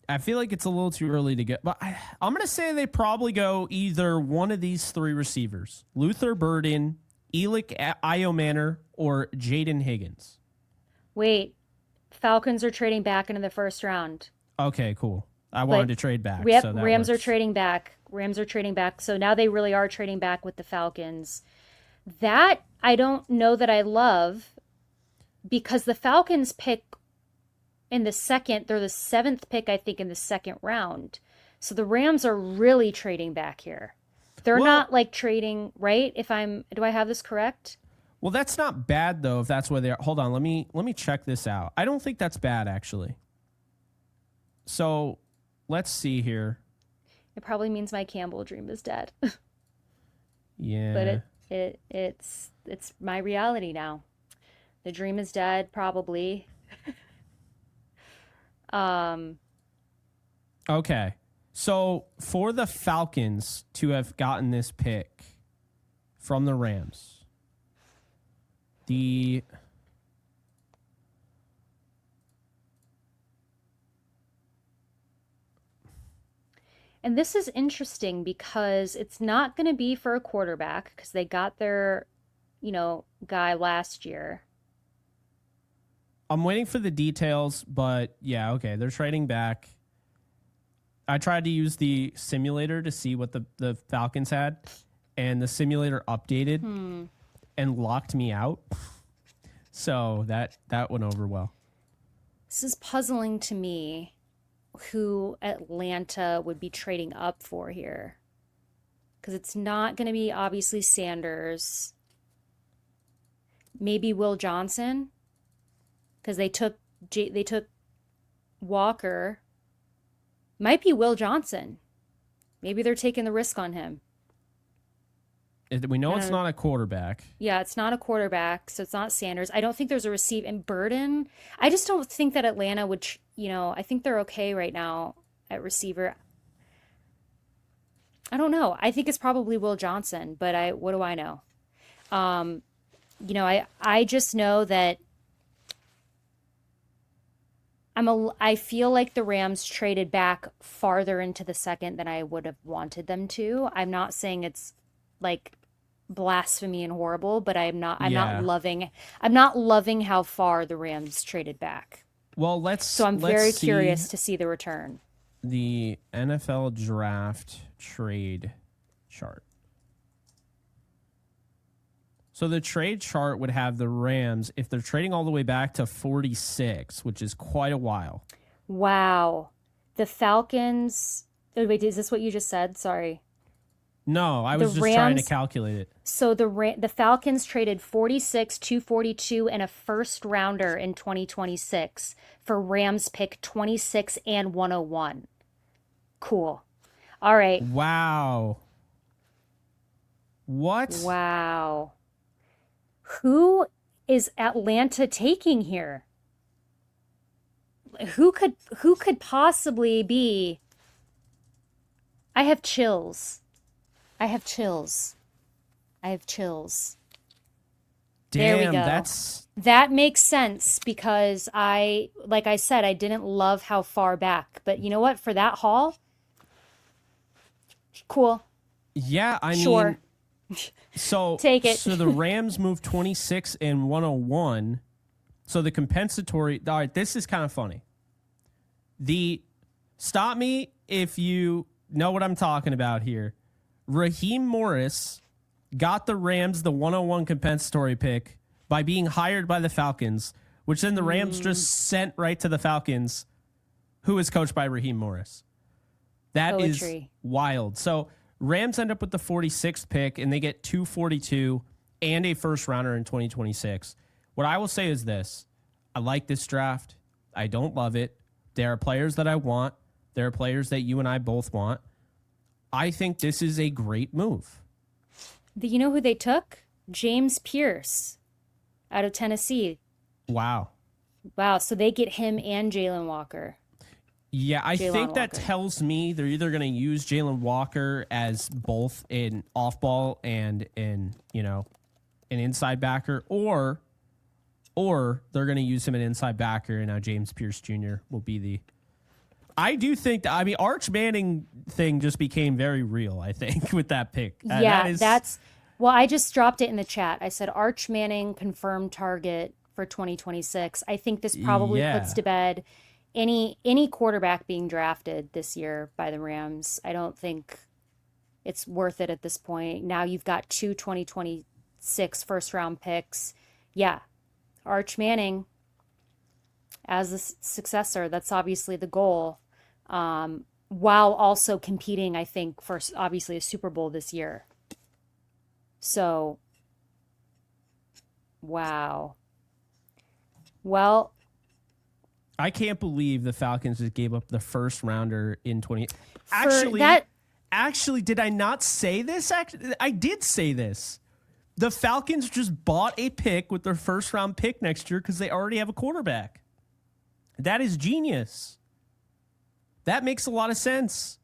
I feel like it's a little too early to get, but I'm going to say they probably go either one of these three receivers: Luther Burden, Elick Iomanner, or Jaden Higgins. Wait, Falcons are trading back into the first round. Okay, cool. I wanted But to trade back, so that Rams are works. trading back. Rams are trading back. So now they really are trading back with the Falcons. That I don't know that I love because the Falcons pick in the second, they're the seventh pick, I think, in the second round. So the Rams are really trading back here. They're Well, not like trading, right? Do I have this correct? well, that's not bad though. If that's where they are. Hold on, let me check this out. I don't think that's bad actually. So let's see here. It probably means my Campbell dream is dead. But Yeah. it's my reality now. The dream is dead, probably. Um, Okay. So for the Falcons to have gotten this pick from the Rams, the and this is interesting because it's not going to be for a quarterback because they got their, guy last year. I'm waiting for the details, but yeah, okay, they're trading back. I tried to use the simulator to see what the Falcons had, and the simulator updated and locked me out. So that went over well. This is puzzling to me who Atlanta would be trading up for here because it's not going to be obviously Sanders. Maybe Will Johnson because they took Walker. Might be Will Johnson. Maybe they're taking the risk on him. We know it's not a quarterback. Yeah, it's not a quarterback, so it's not Sanders. I don't think there's a receive and Burden. I just don't think that Atlanta would, I think they're okay right now at receiver. I don't know. I think it's probably Will Johnson, but what do I know? Um, I just know that I feel like the Rams traded back farther into the second than I would have wanted them to. I'm not saying it's like blasphemy and horrible, but Yeah. I'm not loving how far the Rams traded back. Well, So I'm let's very see curious to see the return. the NFL draft trade chart. So the trade chart would have the Rams if they're trading all the way back to 46, which is quite a while. Wow. The Falcons. Oh, wait, is this what you just said? Sorry. No, I The was just trying to Rams. calculate it. So the Falcons traded 46, 242, and a first rounder in 2026 for Rams pick 26 and 101. Cool. All right. Wow. What? Wow. Who is Atlanta taking here? Who could possibly be? I have chills. I have chills. I have chills. There we Damn, go. That makes sense because like I said, I didn't love how far back. But you know what? For that haul, cool. yeah, I Sure. mean, so Take it. so the Rams moved 26 and 101. So the compensatory, all right, this is kind of funny. Stop me if you know what I'm talking about here. Raheem Morris got the Rams the 101 compensatory pick by being hired by the Falcons, which then the Rams just sent right to the Falcons, who is coached by Raheem Morris. That is Poetry. wild. So Rams end up with the 46th pick, and they get 242 and a first rounder in 2026. What I will say is this. I like this draft. I don't love it. There are players that I want. There are players that you and I both want. I think this is a great move. You know who they took? James Pierce out of Tennessee. Wow. Wow. So they get him and Jalen Walker. Yeah, I Jalen think that Walker. tells me they're either going to use Jalen Walker as both an off ball and an inside backer, or they're going to use him an inside backer, and now James Pierce Jr. will be the I do think that, I mean, Arch Manning thing just became very real, I think, with that pick. Yeah, well, I just dropped it in the chat. I said Arch Manning confirmed target for 2026. I think this probably puts Yeah. to bed any quarterback being drafted this year by the Rams. I don't think it's worth it at this point. Now you've got 2026 first round picks. Yeah, Arch Manning as the successor. That's obviously the goal. While also competing, I think, for obviously a Super Bowl this year. So, wow. Well, I can't believe the Falcons just gave up the first rounder in 20. Actually, did I not say this? I did say this. The Falcons just bought a pick with their first round pick next year because they already have a quarterback. That is genius. That makes a lot of sense.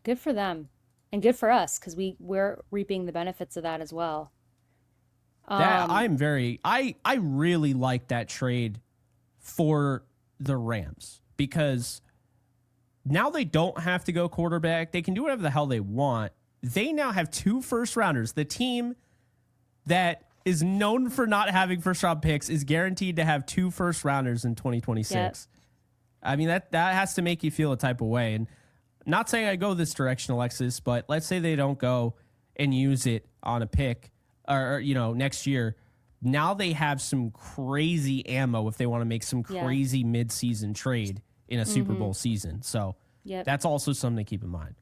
Good for them. And good for us because we're reaping the benefits of that as well. I really like that trade for the Rams because now they don't have to go quarterback. They can do whatever the hell they want. They now have 2 first rounders. The team that is known for not having first round picks is guaranteed to have 2 first rounders in 2026. Yep. I mean, that has to make you feel a type of way. And not saying I go this direction, Alexis, but let's say they don't go and use it on a pick or next year. Now they have some crazy ammo if they want to make some crazy mid-season trade in a Super Bowl season. So that's also something to keep in mind.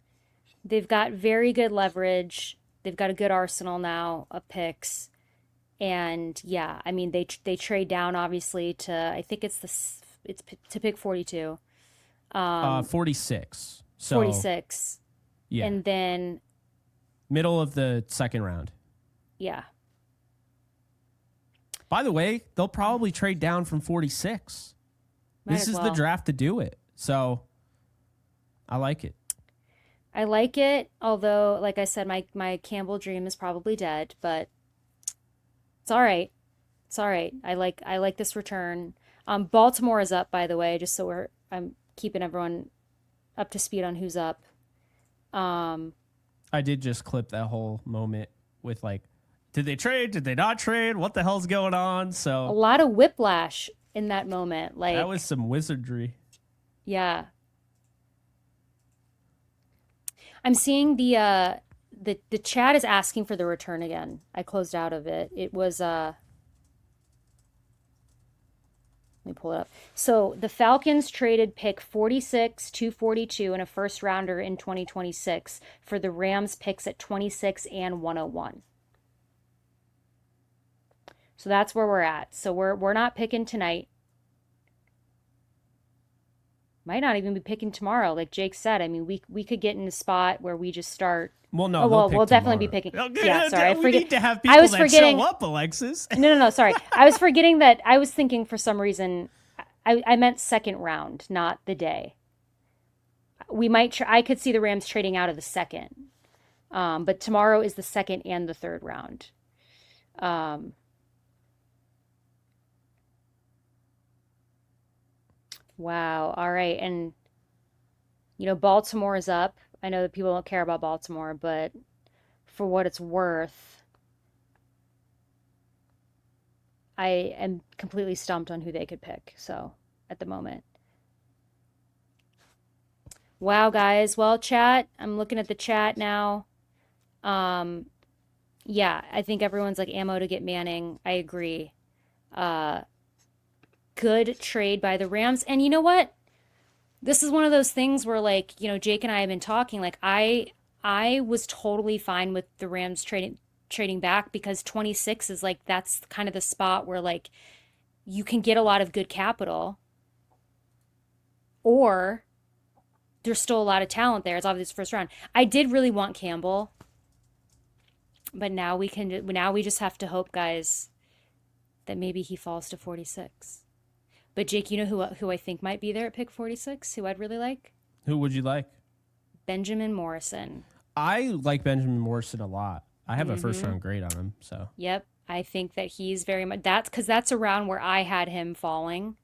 They've got very good leverage. They've got a good arsenal now of picks. And yeah, I mean, they trade down obviously to, I think it's to pick 42. 46. So 46. Yeah. And then middle of the second round. Yeah. By the way, they'll probably trade down from 46. This is the draft to do it. So I like it. I like it, although, like I said, my Campbell dream is probably dead, but it's all right. It's all right. I like this return. Baltimore is up, by the way, just so I'm keeping everyone up to speed on who's up. I did just clip that whole moment with did they trade? Did they not trade? What the hell's going on? So a lot of whiplash in that moment. That was some wizardry. Yeah. I'm seeing the chat is asking for the return again. I closed out of it. It was let me pull it up. So the Falcons traded pick 46, 242, and a first rounder in 2026 for the Rams picks at 26 and 101. So that's where we're at. So we're not picking tonight. Might not even be picking tomorrow, like Jake said. I mean, we could get in a spot where we just start. Well, no, we'll definitely be picking. Yeah, sorry, I forget. We need to have people that show up, Alexis. No. Sorry, I was forgetting that. I was thinking for some reason, I meant second round, not the day. We might. I could see the Rams trading out of the second, but tomorrow is the second and the third round. Wow. All right. And, Baltimore is up. I know that people don't care about Baltimore, but for what it's worth, I am completely stumped on who they could pick. So at the moment. Wow, guys. Well, chat, I'm looking at the chat now. Yeah, I think everyone's like ammo to get Manning. I agree. Good trade by the Rams. And you know what? This is one of those things where Jake and I have been talking. I was totally fine with the Rams trading back because 26 is that's kind of the spot where you can get a lot of good capital or there's still a lot of talent there. It's obviously first round. I did really want Campbell, but now we just have to hope, guys, that maybe he falls to 46. But Jake, you know who I think might be there at pick 46? Who I'd really like? Who would you like? Benjamin Morrison. I like Benjamin Morrison a lot. I have a first round grade on him. So. Yep, I think that he's very much. That's because that's a round where I had him falling,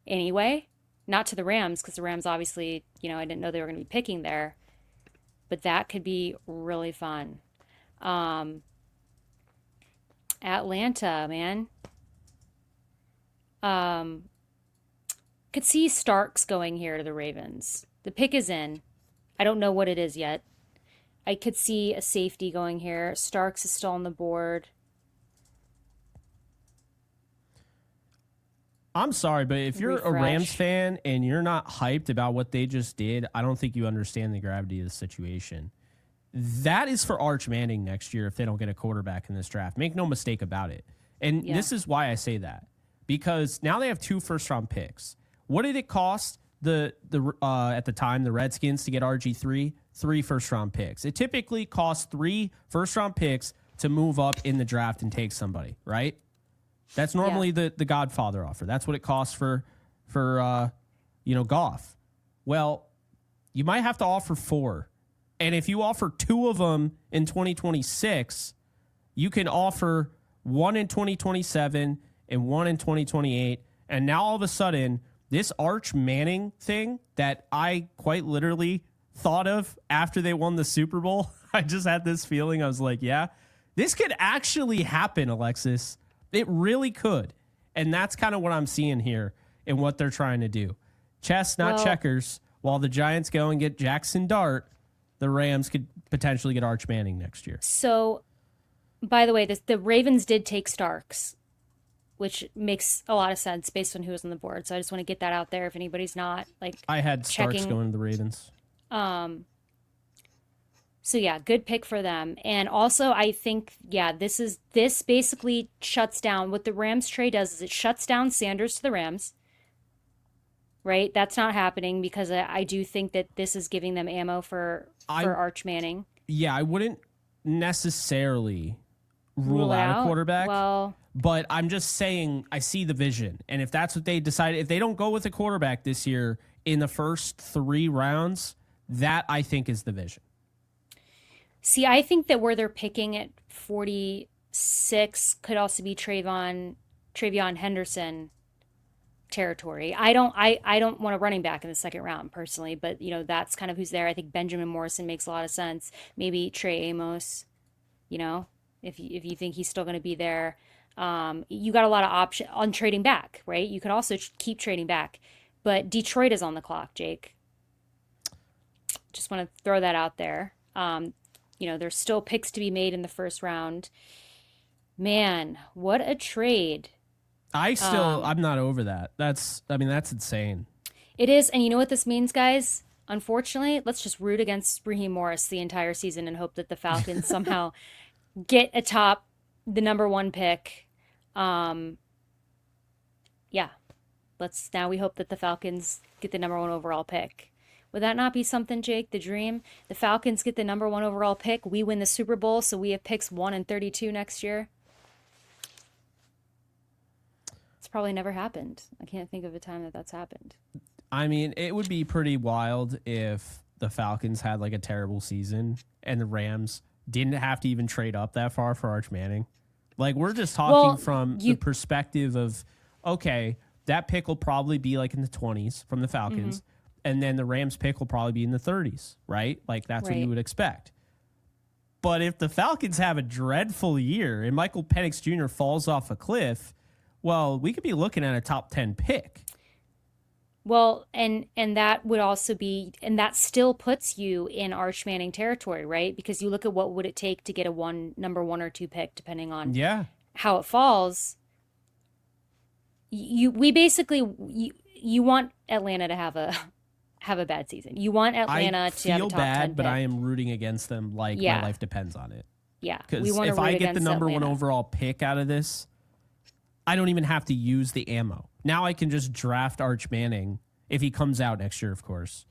anyway. Not to the Rams, because the Rams obviously, I didn't know they were going to be picking there. But that could be really fun. Atlanta, man. Could see Starks going here to the Ravens. The pick is in. I don't know what it is yet. I could see a safety going here. Starks is still on the board. I'm sorry, but if you're a Rams fan and you're not hyped about what they just did, I don't think you understand the gravity of the situation. That is for Arch Manning next year if they don't get a quarterback in this draft. Make no mistake about it. And this is why I say that. Because now they have 2 first-round picks. What did it cost at the time, the Redskins, to get RG3? 3 first-round picks. It typically costs 3 first-round picks to move up in the draft and take somebody, right? That's normally the Godfather offer. That's what it costs for Goff. Well, you might have to offer 4. And if you offer 2 of them in 2026, you can offer 1 in 2027 and 1 in 2028. And now all of a sudden, this Arch Manning thing that I quite literally thought of after they won the Super Bowl, I just had this feeling. I was like, yeah, this could actually happen, Alexis. It really could. And that's kind of what I'm seeing here and what they're trying to do. Chess, not checkers. While the Giants go and get Jackson Dart, the Rams could potentially get Arch Manning next year. So, by the way, the Ravens did take Starks, which makes a lot of sense based on who was on the board. So I just want to get that out there if anybody's not I had Starks going to the Ravens. So yeah, good pick for them. And also I think, this basically shuts down what the Rams trade does is it shuts down Sanders to the Rams. Right? That's not happening because I do think that this is giving them ammo for Arch Manning. Yeah, I wouldn't necessarily rule out a quarterback. Well, but I'm just saying I see the vision. And if that's what they decide, if they don't go with a quarterback this year in the first 3 rounds, that I think is the vision. See, I think that where they're picking at 46 could also be Travion Henderson territory. I don't want a running back in the second round personally, but that's kind of who's there. I think Benjamin Morrison makes a lot of sense. Maybe Trey Amos, if you think he's still going to be there. You got a lot of options on trading back, right? You could also keep trading back, but Detroit is on the clock, Jake. Just want to throw that out there. There's still picks to be made in the first round. Man, what a trade. I'm not over that. That's insane. It is. And you know what this means, guys? Unfortunately, let's just root against Raheem Morris the entire season and hope that the Falcons somehow get atop the number 1 pick. Now we hope that the Falcons get the number 1 overall pick. Would that not be something, Jake? The dream? The Falcons get the number 1 overall pick. We win the Super Bowl, so we have picks 1 and 32 next year. It's probably never happened. I can't think of a time that's happened. I mean, it would be pretty wild if the Falcons had a terrible season and the Rams didn't have to even trade up that far for Arch Manning. We're just talking from the perspective of, okay, that pick will probably be in the 20s from the Falcons. Mm-hmm. And then the Rams pick will probably be in the 30s, right? That's what you would expect. But if the Falcons have a dreadful year and Michael Penix Jr. falls off a cliff, well, we could be looking at a top 10 pick. Well, and that would also be, and that still puts you in Arch Manning territory, right? Because you look at what would it take to get a number 1 or 2 pick, depending on how it falls. You want Atlanta to have a bad season. You want Atlanta to have a top 10 bad, but pick. I am rooting against them my life depends on it. Yeah, because if I get the number Atlanta. 1 overall pick out of this, I don't even have to use the ammo. Now I can just draft Arch Manning if he comes out next year, of course.